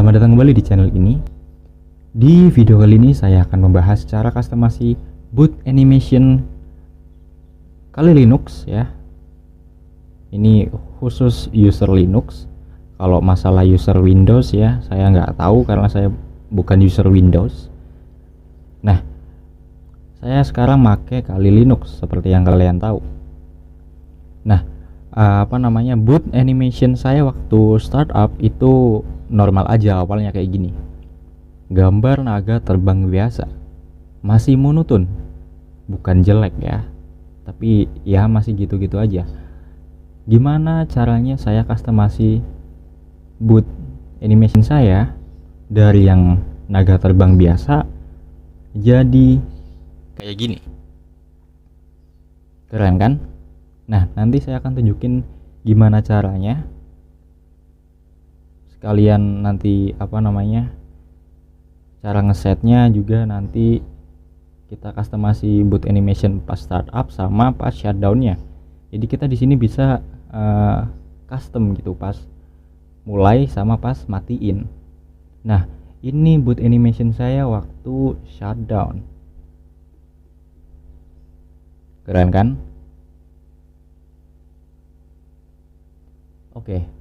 Selamat datang kembali di channel ini. Di video kali ini saya akan membahas cara customasi boot animation Kali Linux ya. Ini khusus user Linux. Kalau masalah user Windows ya, saya nggak tahu karena saya bukan user Windows. Nah, saya sekarang pakai Kali Linux seperti yang kalian tahu. Nah, boot animation saya waktu startup itu normal aja, awalnya kayak gini. Gambar naga terbang biasa, masih monoton, bukan jelek ya, tapi ya masih gitu-gitu aja. Gimana caranya saya customasi boot animation saya dari yang naga terbang biasa jadi kayak gini? Keren kan? Nah, nanti saya akan tunjukin gimana caranya. Sekalian nanti cara ngesetnya juga nanti kita customasi boot animation pas startup sama pas shutdownnya. Jadi kita di sini bisa custom gitu pas mulai sama pas matiin. Nah, ini boot animation saya waktu shutdown. Keren kan? Oke.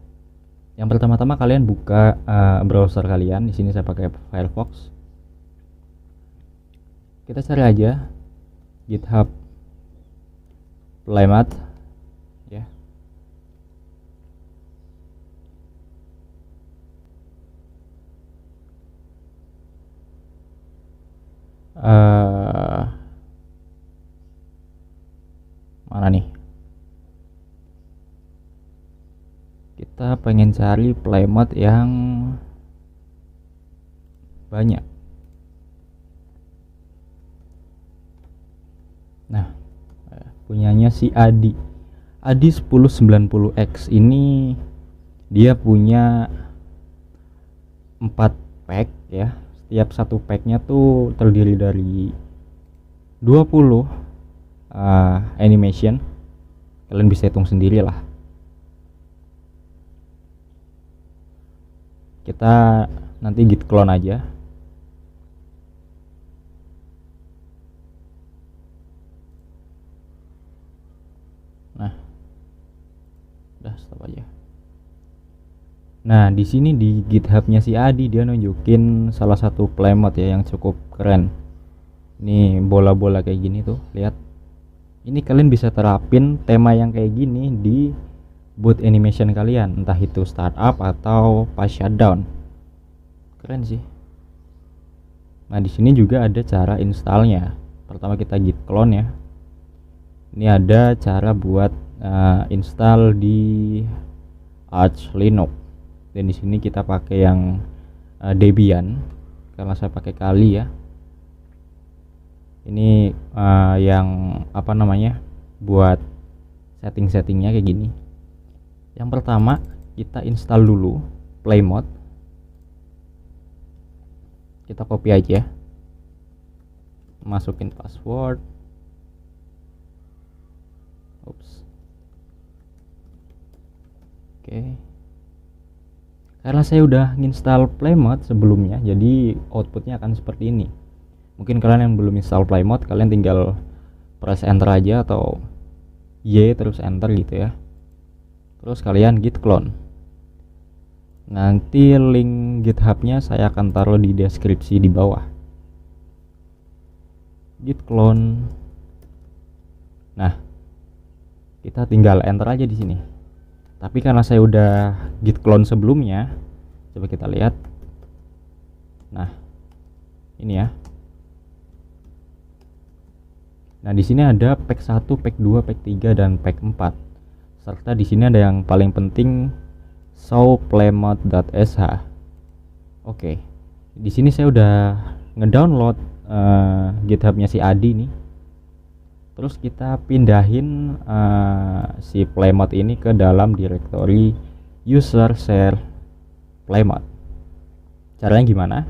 Yang pertama-tama kalian buka browser kalian. Di sini saya pakai Firefox. Kita cari aja GitHub Playmat ya. Mana nih? Kita pengen cari Playmat yang banyak. Nah, punyanya si Adi 1090X ini dia punya 4 pack ya. Setiap satu packnya tuh terdiri dari 20 animation. Kalian bisa hitung sendiri lah. Kita nanti git clone aja. Nah, udah stop aja. Nah, di sini di GitHub-nya si Adi dia nunjukin salah satu playmode ya yang cukup keren. Ini bola-bola kayak gini tuh, lihat. Ini kalian bisa terapin tema yang kayak gini di boot animation kalian, entah itu startup atau pas shutdown. Keren sih. Nah, di sini juga ada cara installnya. Pertama kita git clone ya. Ini ada cara buat install di Arch Linux. Dan di sini kita pakai yang Debian karena saya pakai Kali ya. Ini yang buat setting-settingnya kayak gini. Yang pertama kita install dulu Playmode. Kita copy aja, masukin password. Oke. Karena saya udah nginstal Playmode sebelumnya, jadi outputnya akan seperti ini. Mungkin kalian yang belum install Playmode, kalian tinggal press enter aja atau Y terus enter gitu ya. Terus kalian git clone. Nanti link GitHub-nya saya akan taruh di deskripsi di bawah. Git clone. Nah, kita tinggal enter aja di sini. Tapi karena saya udah git clone sebelumnya, coba kita lihat. Nah, ini ya. Nah, di sini ada pack 1, pack 2, pack 3 dan pack 4. Serta di sini ada yang paling penting show playmode.sh. Oke. Di sini saya udah ngedownload GitHub-nya si Adi nih. Terus kita pindahin si Playmode ini ke dalam direktori user share Playmode. Caranya gimana?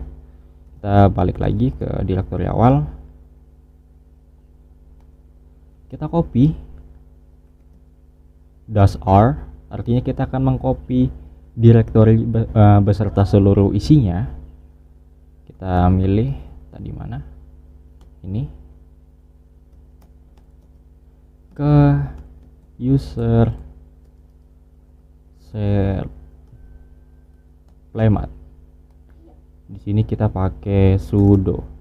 Kita balik lagi ke direktori awal. Kita copy -r, artinya kita akan mengcopy directory beserta seluruh isinya. Kita milih tadi mana? Ini ke user share playmat. Di sini kita pakai sudo.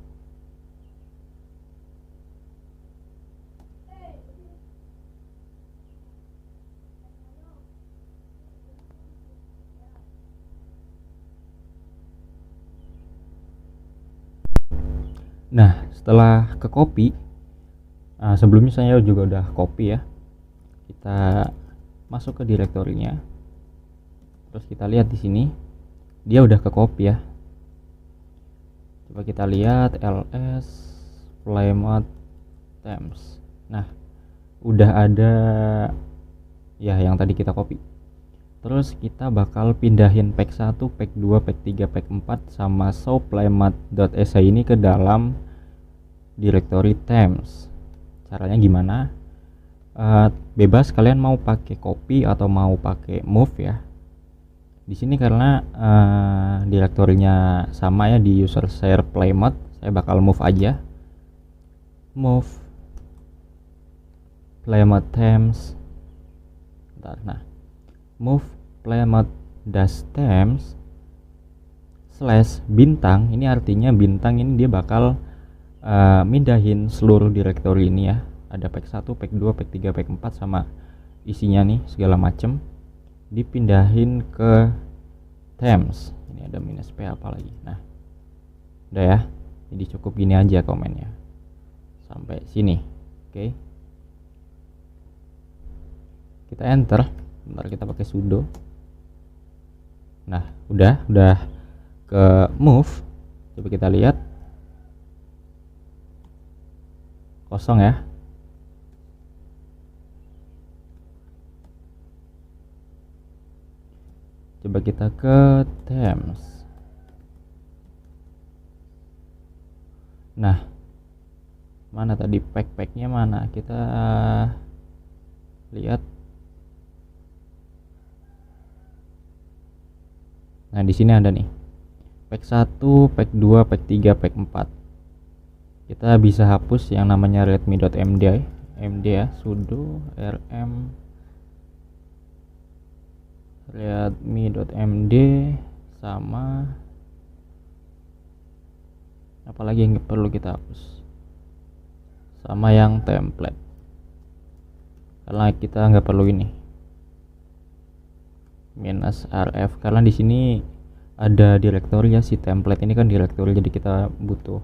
Nah, setelah ke copy, sebelumnya saya juga udah copy ya. Kita masuk ke direktorinya. Terus kita lihat di sini, dia udah ke copy ya. Coba kita lihat ls playmat themes. Nah, udah ada ya yang tadi kita copy. Terus kita bakal pindahin pack 1, pack 2, pack 3, pack 4 sama show playmat.shi ini ke dalam directory themes. Caranya gimana? Bebas kalian mau pakai copy atau mau pakai move ya. Di sini karena direktorinya sama ya di user share playmat, saya bakal move aja. Move playmat themes. Bentar, nah. Move playmat dash themes slash bintang. Ini artinya bintang ini dia bakal mindahin seluruh direktori ini ya. Ada pack 1, pack 2, pack 3, pack 4 sama isinya nih segala macem dipindahin ke themes. Ini ada minus p apa lagi. Nah, udah ya. Jadi cukup gini aja komennya. Sampai sini. Oke. Kita enter. Bentar kita pakai sudo. Nah, udah ke move. Coba kita lihat. Kosong ya. Coba kita ke themes. Nah, mana tadi pack-packnya mana? Kita lihat. Nah, di sini ada nih. Pack 1, pack 2, pack 3, pack 4. Kita bisa hapus yang namanya readme.md ya, sudo rm readme.md sama apalagi yang perlu kita hapus, sama yang template karena kita nggak perlu ini -rf karena di sini ada direktori ya, si template ini kan direktori, jadi kita butuh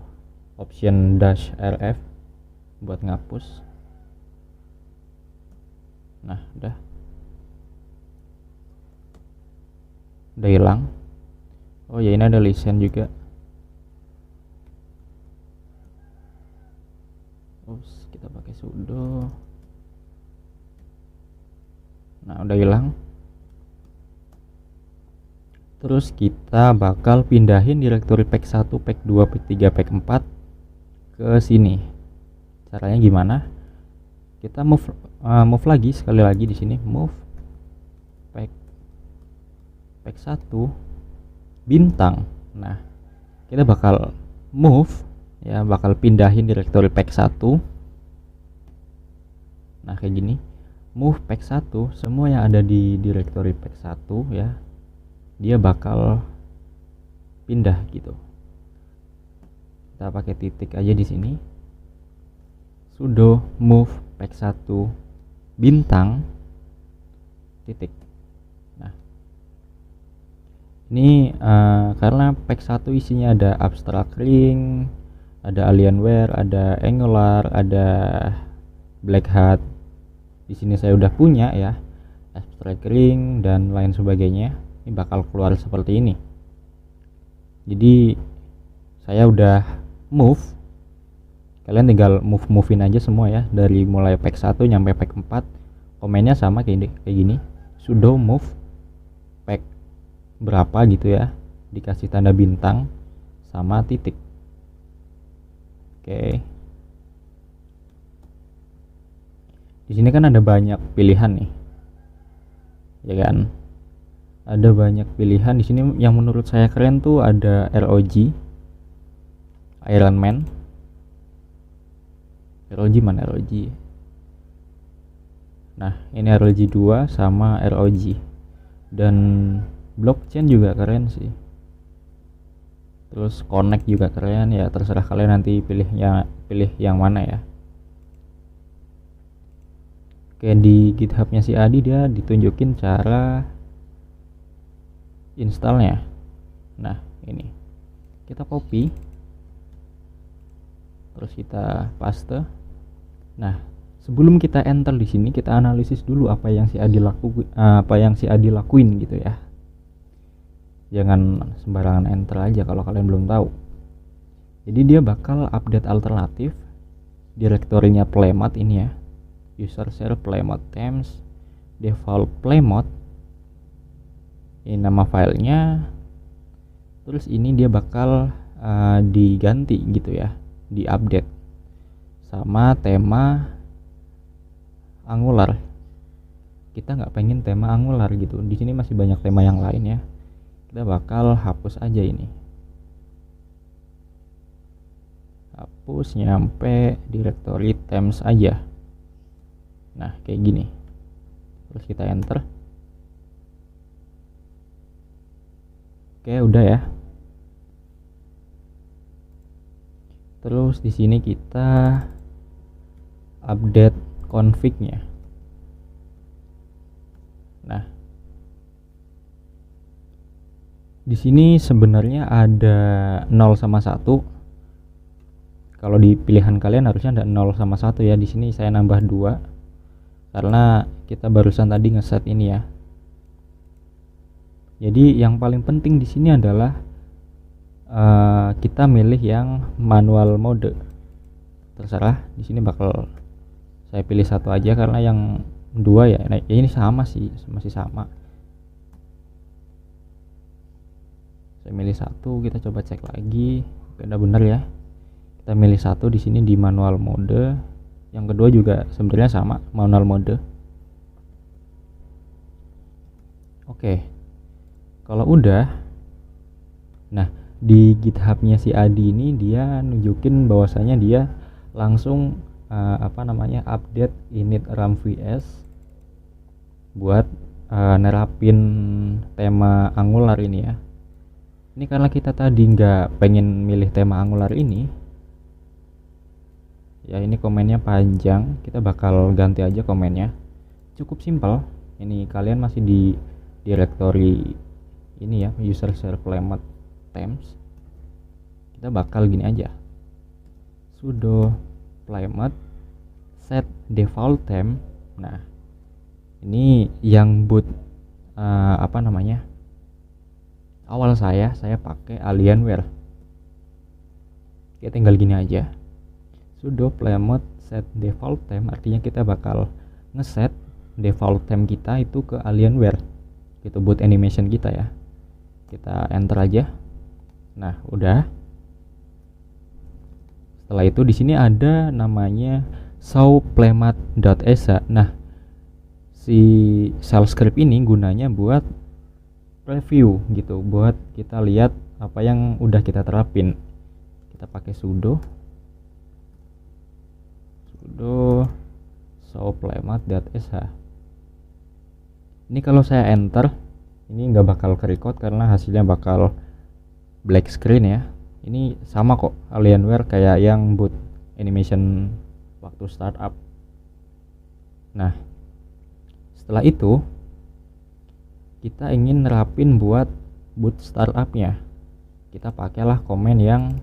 option -rf buat ngapus. Nah, udah hilang. Oh ya, ini ada listen juga. Ups, kita pakai sudo. Nah, udah hilang. Terus kita bakal pindahin direktori pack 1, pack 2, pack 3, pack 4 ke sini. Caranya gimana? Kita move lagi sekali lagi di sini, move pack 1 bintang. Nah, kita bakal move ya, bakal pindahin direktori pack 1. Nah, kayak gini. Move pack 1, semua yang ada di direktori pack 1 ya, dia bakal pindah gitu. Kita pakai titik aja di sini. Sudo move pack 1 bintang titik. Nah, ini karena pack 1 isinya ada abstract ring, ada Alienware, ada Angular, ada Black Hat. Di sini saya udah punya ya, abstract ring dan lain sebagainya. Ini bakal keluar seperti ini. Jadi saya udah move. Kalian tinggal move-movein aja semua ya, dari mulai pack 1 nyampe pack 4. Komennya sama kayak gini. Sudo move pack berapa gitu ya, dikasih tanda bintang sama titik. Oke. Di sini kan ada banyak pilihan nih. Ya kan? ada banyak pilihan di sini. Yang menurut saya keren tuh ada ROG, Iron Man. ROG mana ROG? Nah, ini ROG 2 sama ROG. Dan blockchain juga keren sih. Terus connect juga keren ya, terserah kalian nanti pilih yang mana ya. Oke, di GitHub-nya si Adi dia ditunjukin cara installnya. Nah, ini kita copy, terus kita paste. Nah, sebelum kita enter di sini kita analisis dulu apa yang si Adi lakuin gitu ya. Jangan sembarangan enter aja kalau kalian belum tahu. Jadi dia bakal update alternatif direktorinya playmode ini ya. User share playmode themes default playmode. Ini nama filenya. Terus ini dia bakal diganti gitu ya, diupdate sama tema Angular. Kita nggak pengen tema Angular gitu. Di sini masih banyak tema yang lain ya. Kita bakal hapus aja ini, hapus nyampe directory themes aja. Nah kayak gini, terus kita enter. Oke udah ya. Terus di sini kita update config-nya. Nah, di sini sebenarnya ada 0 sama 1. Kalau di pilihan kalian harusnya ada 0 sama 1 ya. Di sini saya nambah 2 karena kita barusan tadi ngeset ini ya. Jadi yang paling penting di sini adalah kita milih yang manual mode. Terserah, di sini bakal saya pilih satu aja karena yang 2 ya. Nah, ini sama sih, masih sama. Saya milih 1, kita coba cek lagi. Oke, udah benar ya. Kita milih 1 di sini di manual mode. Yang kedua juga sebenarnya sama, manual mode. Oke. Kalau udah, nah di GitHub-nya si Adi ini dia nunjukin bahwasanya dia langsung update init RAM vs buat nerapin tema Angular ini ya. Ini karena kita tadi nggak pengen milih tema Angular ini ya, ini komennya panjang, kita bakal ganti aja komennya. Cukup simpel. Ini kalian masih di directory ini ya, user share playmode themes. Kita bakal gini aja, sudo playmode set default theme. Nah ini yang boot awal saya pakai Alienware. Kita tinggal gini aja, sudo playmode set default theme, artinya kita bakal ngeset default theme kita itu ke Alienware gitu, boot animation kita ya. Kita enter aja. Nah udah. Setelah itu di sini ada namanya showplaymode.exe. Nah si shell script ini gunanya buat review gitu, buat kita lihat apa yang udah kita terapin. Kita pakai sudo showplaymode.exe. Ini kalau saya enter, ini nggak bakal ke-record karena hasilnya bakal black screen ya. Ini sama kok Alienware kayak yang boot animation waktu startup. Nah setelah itu kita ingin nerapin buat boot startupnya, kita pakailah komen yang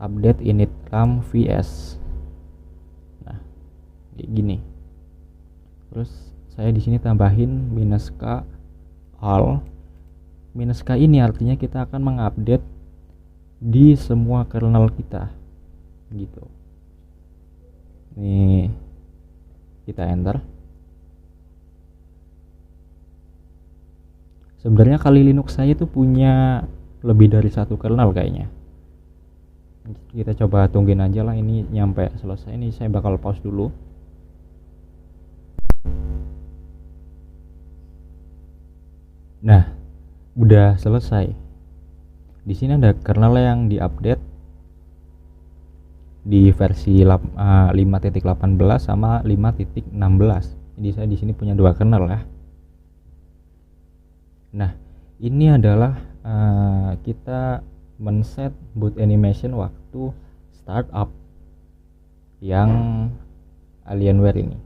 update init RAM vs. Nah kayak gini. Terus saya di sini tambahin -k all. -k ini artinya kita akan mengupdate di semua kernel kita gitu. Nih kita enter. Sebenarnya Kali Linux saya itu punya lebih dari satu kernel kayaknya. Kita coba tungguin aja lah ini nyampe selesai. Ini saya bakal pause dulu. Nah, udah selesai. Di sini ada kernel yang diupdate di versi 5.18 sama 5.16. Jadi saya di sini punya dua kernel ya. Nah, ini adalah kita men-set boot animation waktu startup yang Alienware ini.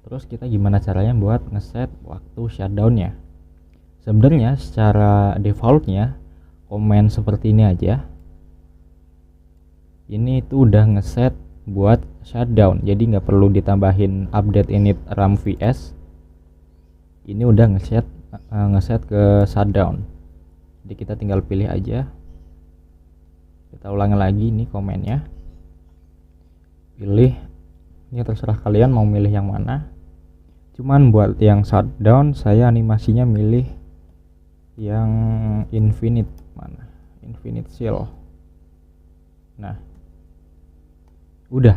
Terus kita gimana caranya buat ngeset waktu shutdownnya? Sebenarnya secara defaultnya komen seperti ini aja. Ini itu udah ngeset buat shutdown, jadi nggak perlu ditambahin update init RAM vs. Ini udah ngeset ke shutdown. Jadi kita tinggal pilih aja. Kita ulangi lagi ini komennya. Pilih. Ini terserah kalian mau milih yang mana. Cuman buat yang shutdown saya animasinya milih yang infinite mana? Infinite seal. Nah, udah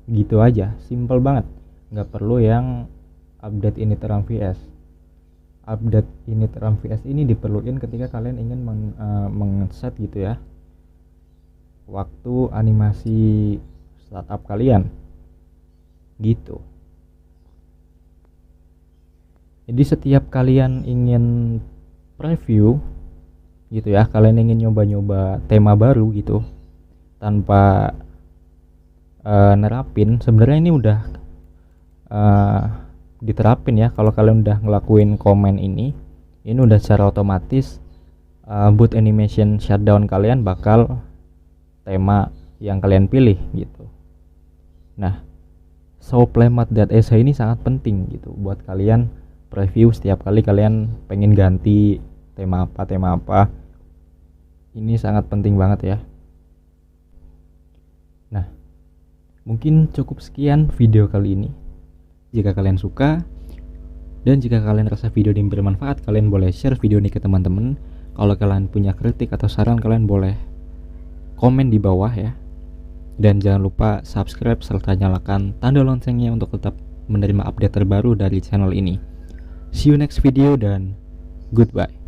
gitu aja, simple banget. Nggak perlu yang update init RAM vs. Update init RAM vs ini diperlukan ketika kalian ingin meng-set gitu ya waktu animasi startup kalian gitu. Jadi setiap kalian ingin preview gitu ya, kalian ingin nyoba-nyoba tema baru gitu tanpa nerapin, sebenarnya ini udah diterapin ya. Kalau kalian udah ngelakuin komen ini udah secara otomatis boot animation shutdown kalian bakal tema yang kalian pilih gitu. Nah, showplaymat.sh ini sangat penting gitu buat kalian preview setiap kali kalian pengen ganti tema apa. Ini sangat penting banget ya. Nah, mungkin cukup sekian video kali ini. Jika kalian suka dan jika kalian rasa video ini bermanfaat, kalian boleh share video ini ke teman-teman. Kalau kalian punya kritik atau saran, kalian boleh komen di bawah ya. Dan jangan lupa subscribe serta nyalakan tanda loncengnya untuk tetap menerima update terbaru dari channel ini. See you next video dan goodbye.